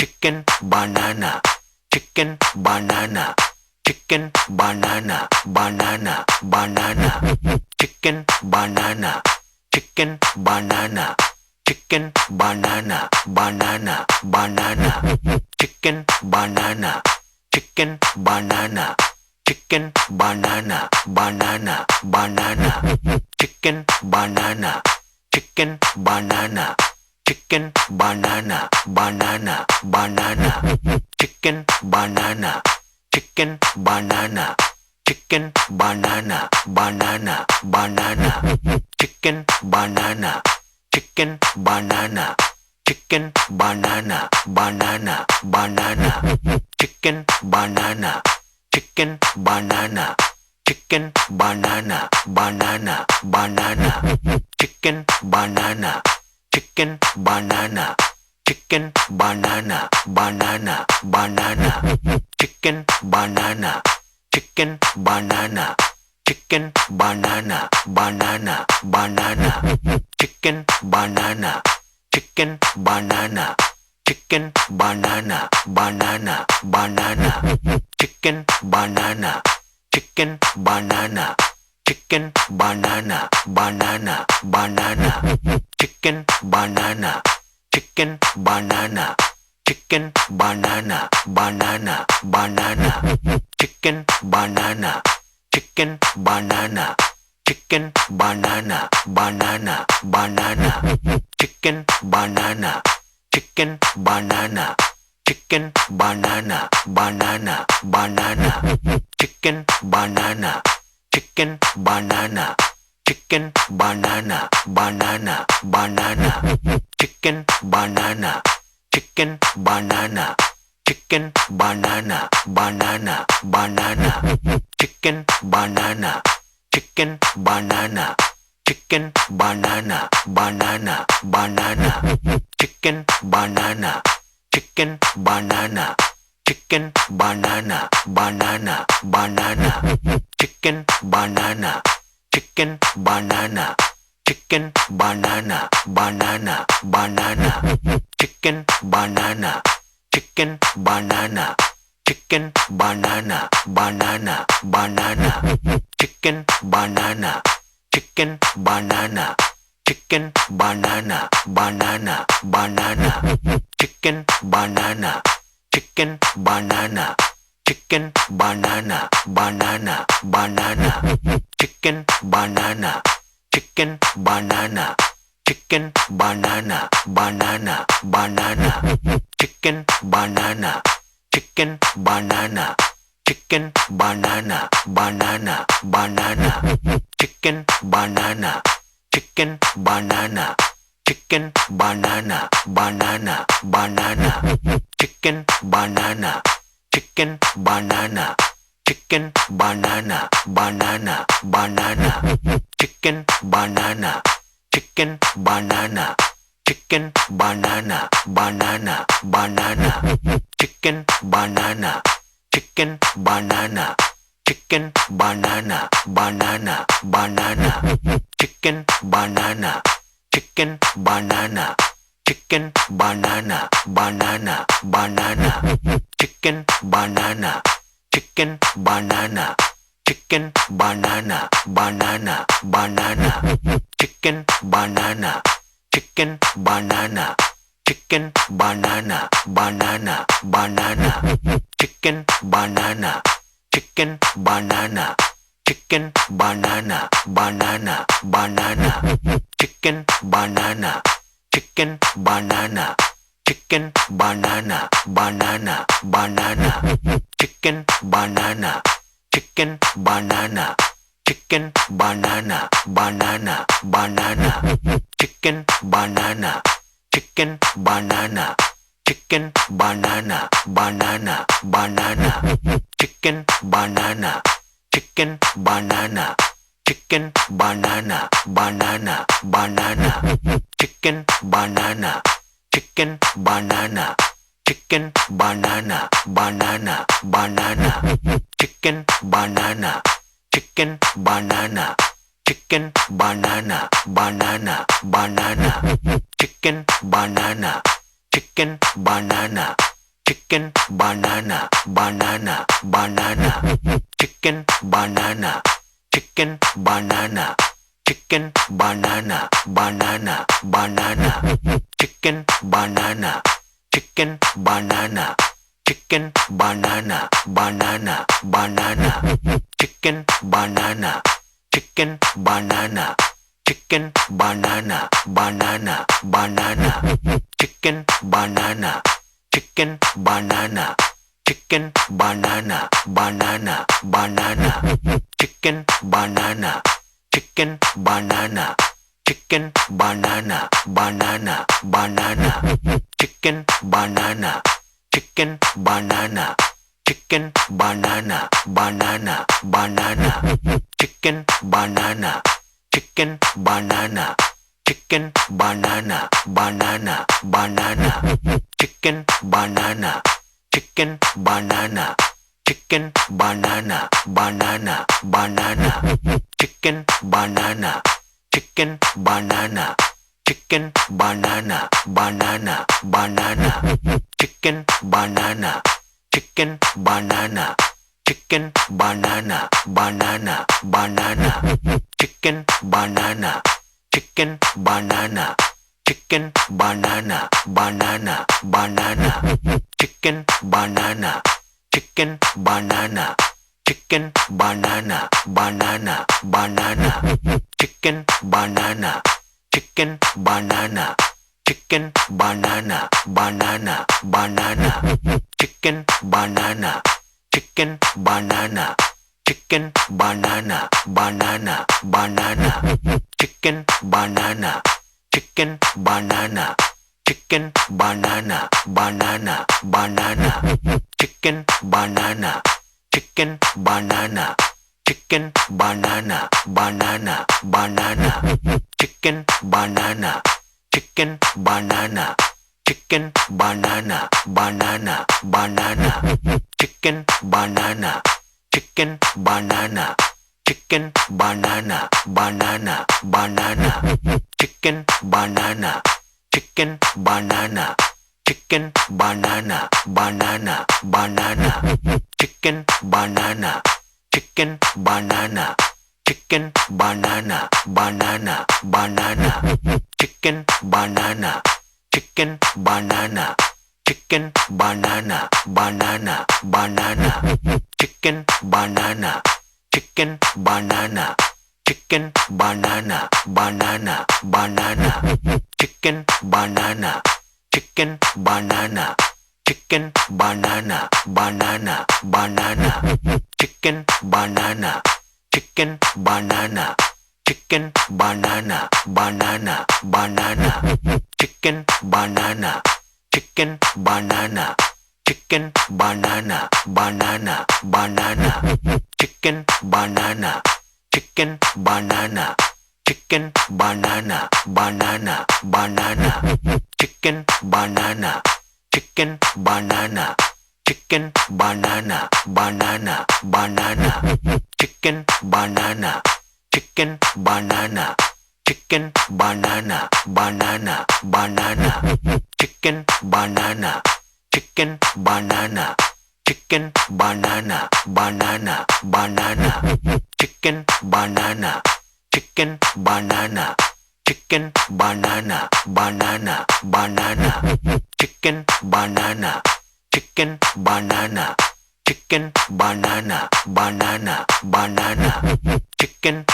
chicken banana chicken banana chicken banana banana banana chicken banana chicken banana chicken banana banana banana chicken banana chicken banana chicken banana banana banana chicken banana chicken banana chicken banana banana banana chicken banana chicken banana chicken banana banana banana chicken banana chicken banana chicken banana banana banana chicken banana chicken banana chicken banana banana banana chicken banana chicken banana chicken banana banana banana chicken banana chicken banana chicken banana banana banana chicken banana chicken banana chicken banana banana banana chicken banana chicken banana chicken banana banana banana chicken banana chicken banana chicken banana banana banana chicken banana chicken banana chicken banana banana banana chicken banana chicken banana chicken banana banana banana chicken banana chicken banana chicken banana banana banana chicken banana chicken banana chicken banana banana banana chicken banana chicken banana chicken banana banana banana chicken banana chicken banana chicken banana banana banana chicken banana chicken banana chicken banana banana banana chicken banana chicken banana chicken banana banana banana chicken banana chicken banana chicken banana banana banana chicken banana chicken banana chicken banana banana banana chicken banana chicken banana chicken banana banana banana chicken banana chicken banana chicken banana banana banana chicken banana chicken banana chicken banana banana banana chicken banana chicken banana chicken banana banana banana chicken banana chicken banana chicken banana banana banana chicken banana chicken banana chicken banana banana banana chicken banana chicken banana chicken banana banana banana chicken banana chicken banana chicken banana banana banana chicken banana chicken banana chicken banana banana banana chicken banana chicken banana chicken banana banana banana chicken banana chicken banana chicken banana banana banana chicken banana chicken banana chicken banana banana banana chicken banana chicken banana chicken banana banana banana chicken banana chicken banana chicken banana banana banana chicken banana chicken banana chicken banana banana banana chicken banana chicken banana chicken banana banana banana chicken banana chicken banana chicken, banana, banana, banana, chicken, banana, chicken, banana, chicken, banana, banana, banana, chicken, banana, chicken, banana, chicken, banana, banana, banana, chicken, banana, chicken, banana, chicken, banana, banana, banana, chicken, banana, chicken, banana, chicken, banana, banana, banana, chicken, banana, chicken, banana, chicken, banana, banana, banana, chicken, banana, chicken, banana, chicken, banana, banana, banana, chicken, banana, chicken, banana, chicken, banana, banana, banana, chicken, banana, chicken, banana, chicken, banana, banana, banana, chicken, banana, chicken, banana, chicken, banana, banana, banana, chicken, banana, chicken, banana, chicken, banana, banana, banana, chicken, banana, chicken, banana, chicken, banana, banana, banana, chicken, banana, chicken, banana, chicken, banana, banana, banana, chicken, banana, chicken, banana, chicken, banana, banana, banana, chicken, banana, chicken, banana, chicken, banana, banana, banana, chicken, banana, chicken, banana, chicken, banana, banana, banana, chicken, banana, chicken, banana, chicken, banana, banana, banana, chicken, banana, chicken, banana, chicken, banana, banana, banana, chicken, banana, chicken, banana, chicken, banana, banana, banana, chicken, banana, chicken, banana, chicken, banana, banana, banana, chicken, banana, chicken, banana, chicken, banana, banana, banana, chicken, banana, chicken, banana, chicken, banana, banana, banana, chicken, banana, chicken, banana, chicken, banana, banana, banana, chicken, banana, chicken, banana, chicken, banana, banana, banana, chicken, banana, chicken, banana, chicken, banana, banana, banana, chicken, banana, chicken, banana, chicken, banana, banana, banana, chicken, banana, chicken, banana, chicken, banana, banana, banana, chicken, banana, chicken, banana, chicken, banana, banana, banana, chicken, banana, chicken, banana, chicken, banana, banana, banana, chicken, banana, chicken, banana, chicken, banana, banana, banana, chicken, banana, chicken, banana, chicken, banana, banana, banana, chicken, banana, chicken, banana, chicken, banana, banana, banana, chicken,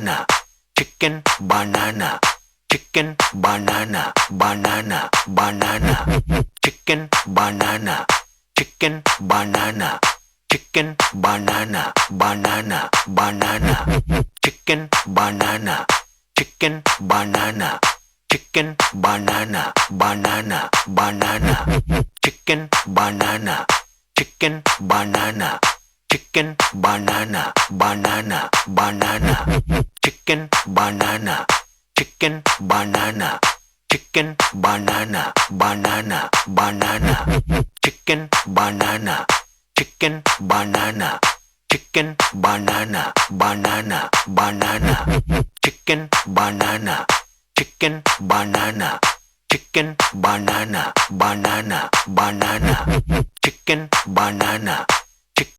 banana, chicken, banana, chicken, banana, banana, banana, chicken, banana, chicken, banana, chicken, banana, banana, banana, chicken, banana, chicken, banana, chicken, banana, banana, banana, chicken, banana, chicken, banana, chicken, banana, banana, banana, chicken, banana, chicken, banana, chicken, banana, banana, banana, chicken, banana, chicken, banana, chicken, banana, banana, banana, chicken, banana, chicken, banana, chicken banana banana banana chicken banana